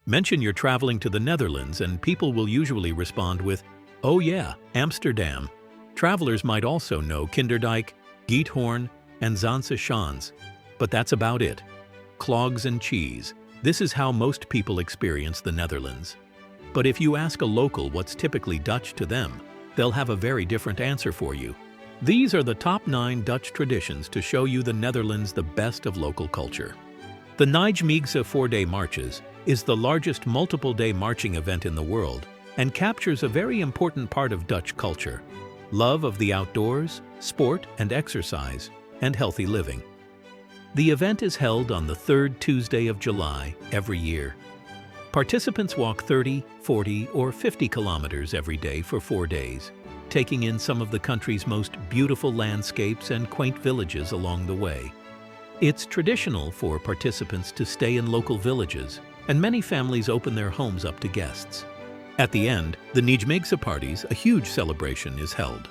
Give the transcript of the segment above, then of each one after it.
Mention you're traveling to the Netherlands and people will usually respond with, "Oh yeah, Amsterdam." Travelers might also know Kinderdijk, Giethoorn, and Zaanse Schans, but that's about it. Clogs and cheese. This is how most people experience the Netherlands. But if you ask a local what's typically Dutch to them, they'll have a very different answer for you. These are the top 9 Dutch traditions to show you the Netherlands the best of local culture. The Nijmegen 4-day marches is the largest multiple-day marching event in the world and captures a very important part of Dutch culture: love of the outdoors, sport and exercise, and healthy living. The event is held on the 3rd Tuesday of July every year. Participants walk 30, 40, or 50 kilometers every day for 4 days, taking in some of the country's most beautiful landscapes and quaint villages along the way. It's traditional for participants to stay in local villages, and many families open their homes up to guests. At the end, the Nijmegen parties, a huge celebration, is held.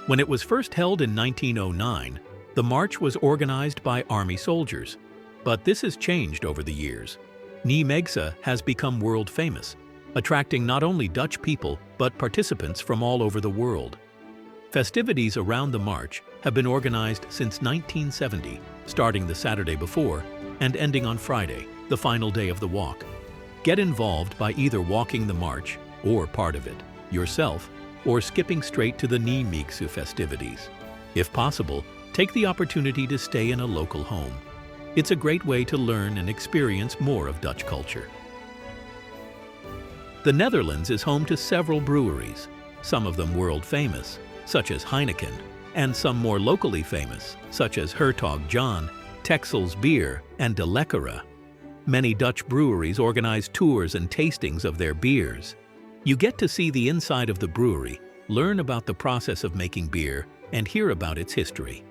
When it was first held in 1909, the march was organized by army soldiers, but this has changed over the years. Nijmegen has become world famous, attracting not only Dutch people but participants from all over the world. Festivities around the march have been organized since 1970, starting the Saturday before and ending on Friday, the final day of the walk. Get involved by either walking the march, or part of it, yourself, or skipping straight to the Nijmegen festivities. If possible, take the opportunity to stay in a local home. It's a great way to learn and experience more of Dutch culture. The Netherlands is home to several breweries, some of them world famous, such as Heineken, and some more locally famous, such as Hertog Jan, Texel's Beer, and De Lekkere. Many Dutch breweries organize tours and tastings of their beers. You get to see the inside of the brewery, learn about the process of making beer, and hear about its history.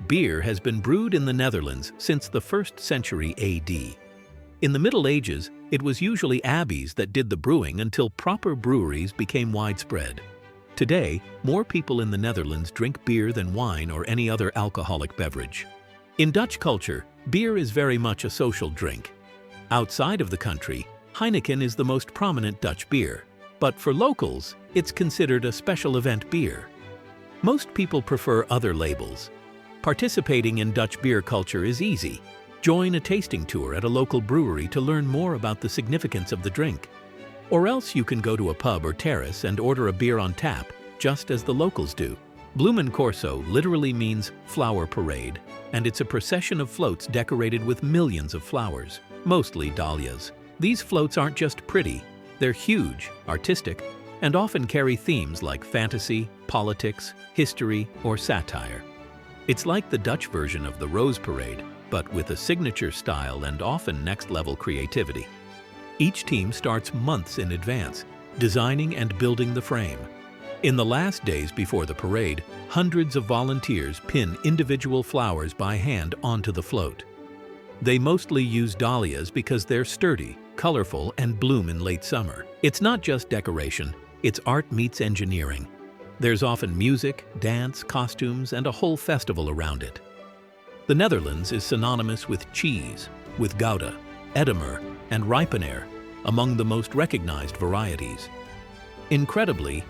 Beer has been brewed in the Netherlands since the 1st century AD. In the Middle Ages, it was usually abbeys that did the brewing until proper breweries became widespread. Today, more people in the Netherlands drink beer than wine or any other alcoholic beverage. In Dutch culture, beer is very much a social drink. Outside of the country, Heineken is the most prominent Dutch beer, but for locals, it's considered a special event beer. Most people prefer other labels. Participating in Dutch beer culture is easy. Join a tasting tour at a local brewery to learn more about the significance of the drink. Or else you can go to a pub or terrace and order a beer on tap, just as the locals do. Bloemencorso literally means flower parade, and it's a procession of floats decorated with millions of flowers, mostly dahlias. These floats aren't just pretty, they're huge, artistic, and often carry themes like fantasy, politics, history, or satire. It's like the Dutch version of the Rose Parade, but with a signature style and often next-level creativity. Each team starts months in advance, designing and building the frame. In the last days before the parade, hundreds of volunteers pin individual flowers by hand onto the float. They mostly use dahlias because they're sturdy, colorful, and bloom in late summer. It's not just decoration, it's art meets engineering. There's often music, dance, costumes, and a whole festival around it. The Netherlands is synonymous with cheese, with Gouda, Edamer, and Rijpenaar, among the most recognized varieties. Incredibly,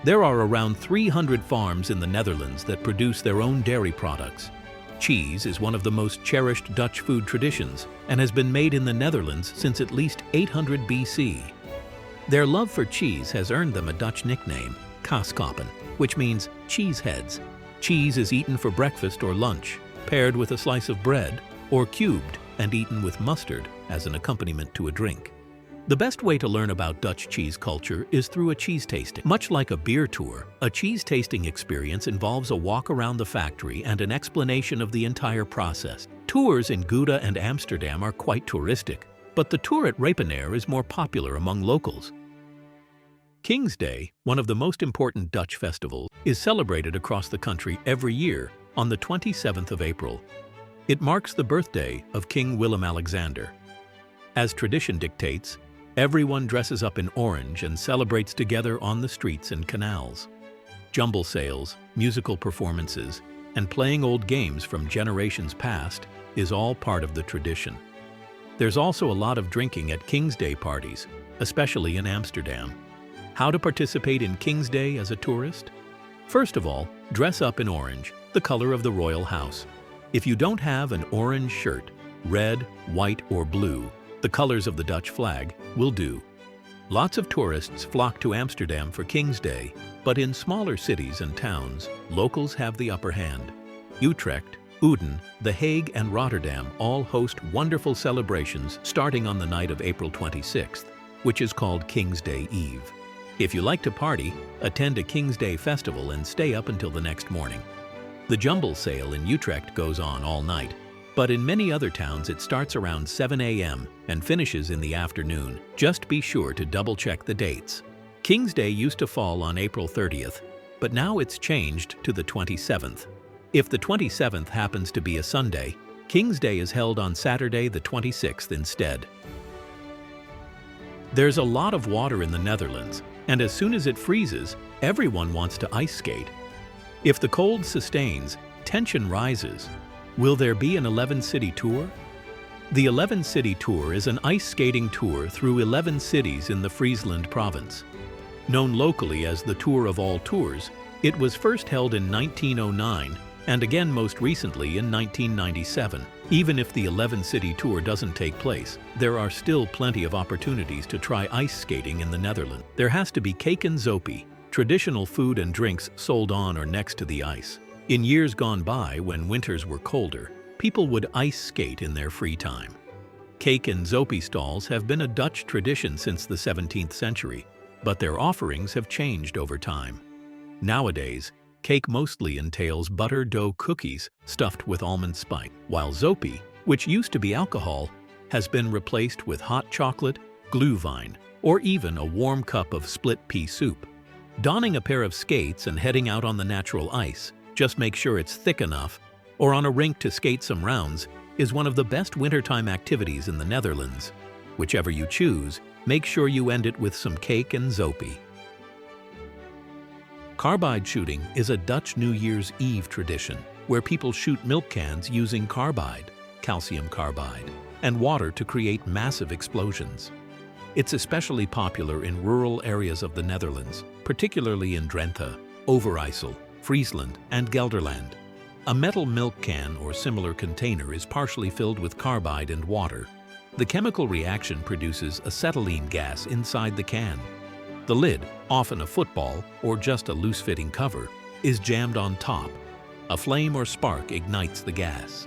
there are around 300 farms in the Netherlands that produce their own dairy products. Cheese is one of the most cherished Dutch food traditions and has been made in the Netherlands since at least 800 BC. Their love for cheese has earned them a Dutch nickname, kaaskoppen, which means cheese heads. Cheese is eaten for breakfast or lunch, paired with a slice of bread, or cubed and eaten with mustard as an accompaniment to a drink. The best way to learn about Dutch cheese culture is through a cheese tasting. Much like a beer tour, a cheese tasting experience involves a walk around the factory and an explanation of the entire process. Tours in Gouda and Amsterdam are quite touristic, but the tour at Rijpenaar is more popular among locals. King's Day, one of the most important Dutch festivals, is celebrated across the country every year on the 27th of April. It marks the birthday of King Willem-Alexander. As tradition dictates, everyone dresses up in orange and celebrates together on the streets and canals. Jumble sales, musical performances, and playing old games from generations past is all part of the tradition. There's also a lot of drinking at King's Day parties, especially in Amsterdam. How to participate in King's Day as a tourist? First of all, dress up in orange, the color of the royal house. If you don't have an orange shirt, red, white, or blue, the colors of the Dutch flag, will do. Lots of tourists flock to Amsterdam for King's Day, but in smaller cities and towns, locals have the upper hand. Utrecht, Uden, The Hague, and Rotterdam all host wonderful celebrations starting on the night of April 26th, which is called King's Day Eve. If you like to party, attend a King's Day festival and stay up until the next morning. The Jumble Sale in Utrecht goes on all night, but in many other towns it starts around 7 a.m. and finishes in the afternoon. Just be sure to double-check the dates. King's Day used to fall on April 30th, but now it's changed to the 27th. If the 27th happens to be a Sunday, King's Day is held on Saturday the 26th instead. There's a lot of water in the Netherlands, and as soon as it freezes, everyone wants to ice skate. If the cold sustains, tension rises. Will there be an 11-city tour? The 11-city tour is an ice skating tour through 11 cities in the Friesland province. Known locally as the Tour of All Tours, it was first held in 1909 and again most recently in 1997. Even if the 11-city tour doesn't take place, there are still plenty of opportunities to try ice skating in the Netherlands. There has to be cake and zoppie, traditional food and drinks sold on or next to the ice. In years gone by, when winters were colder, people would ice skate in their free time. Cake and zoppie stalls have been a Dutch tradition since the 17th century, but their offerings have changed over time. Nowadays, cake mostly entails butter dough cookies stuffed with almond spice, while zoppie, which used to be alcohol, has been replaced with hot chocolate, glühwein, or even a warm cup of split pea soup. Donning a pair of skates and heading out on the natural ice, just make sure it's thick enough, or on a rink to skate some rounds, is one of the best wintertime activities in the Netherlands. Whichever you choose, make sure you end it with some cake and zoppie. Carbide shooting is a Dutch New Year's Eve tradition where people shoot milk cans using carbide, calcium carbide, and water to create massive explosions. It's especially popular in rural areas of the Netherlands, particularly in Drenthe, Overijssel, Friesland, and Gelderland. A metal milk can or similar container is partially filled with carbide and water. The chemical reaction produces acetylene gas inside the can. The lid, often a football or just a loose-fitting cover, is jammed on top. A flame or spark ignites the gas.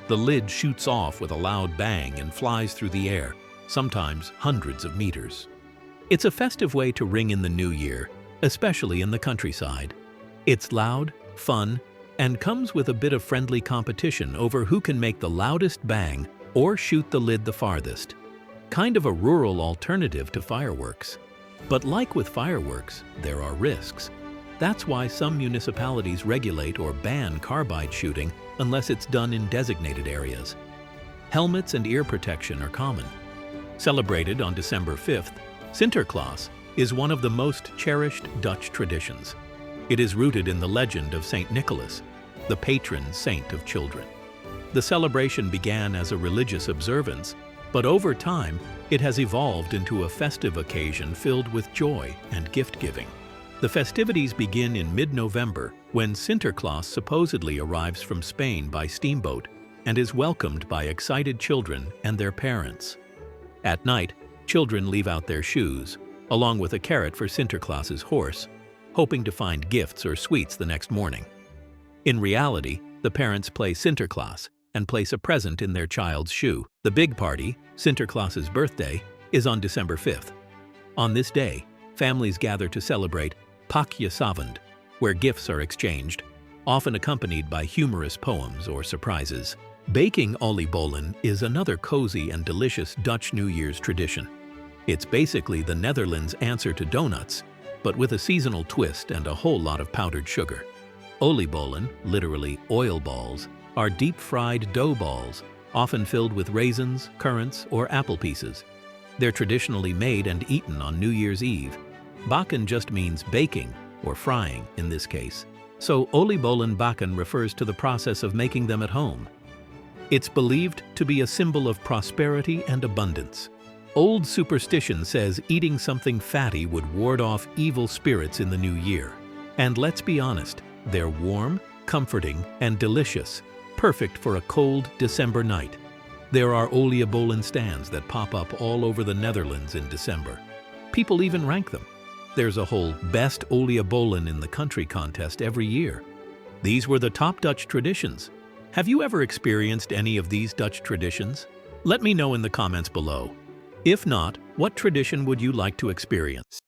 The lid shoots off with a loud bang and flies through the air, sometimes hundreds of meters. It's a festive way to ring in the new year, especially in the countryside. It's loud, fun, and comes with a bit of friendly competition over who can make the loudest bang or shoot the lid the farthest. Kind of a rural alternative to fireworks. But like with fireworks, there are risks. That's why some municipalities regulate or ban carbide shooting unless it's done in designated areas. Helmets and ear protection are common. Celebrated on December 5th, Cinterclaus is one of the most cherished Dutch traditions. It is rooted in the legend of Saint Nicholas, the patron saint of children. The celebration began as a religious observance, but over time, it has evolved into a festive occasion filled with joy and gift-giving. The festivities begin in mid-November, when Sinterklaas supposedly arrives from Spain by steamboat and is welcomed by excited children and their parents. At night, children leave out their shoes, along with a carrot for Sinterklaas's horse, hoping to find gifts or sweets the next morning. In reality, the parents play Sinterklaas and place a present in their child's shoe. The big party, Sinterklaas's birthday, is on December 5th. On this day, families gather to celebrate Pakjesavond, where gifts are exchanged, often accompanied by humorous poems or surprises. Baking Ola Bolan is another cozy and delicious Dutch New Year's tradition. It's basically the Netherlands' answer to donuts, but with a seasonal twist and a whole lot of powdered sugar. Ola Bolan, literally oil balls, are deep-fried dough balls, often filled with raisins, currants, or apple pieces. They're traditionally made and eaten on New Year's Eve. Bakken just means baking, or frying in this case, so Ola Bolan bakken refers to the process of making them at home. It's believed to be a symbol of prosperity and abundance. Old superstition says eating something fatty would ward off evil spirits in the new year. And let's be honest, they're warm, comforting, and delicious, perfect for a cold December night. There are Ola Bolan stands that pop up all over the Netherlands in December. People even rank them. There's a whole Best Ola Bolan in the Country contest every year. These were the top Dutch traditions. Have you ever experienced any of these Dutch traditions? Let me know in the comments below. If not, what tradition would you like to experience?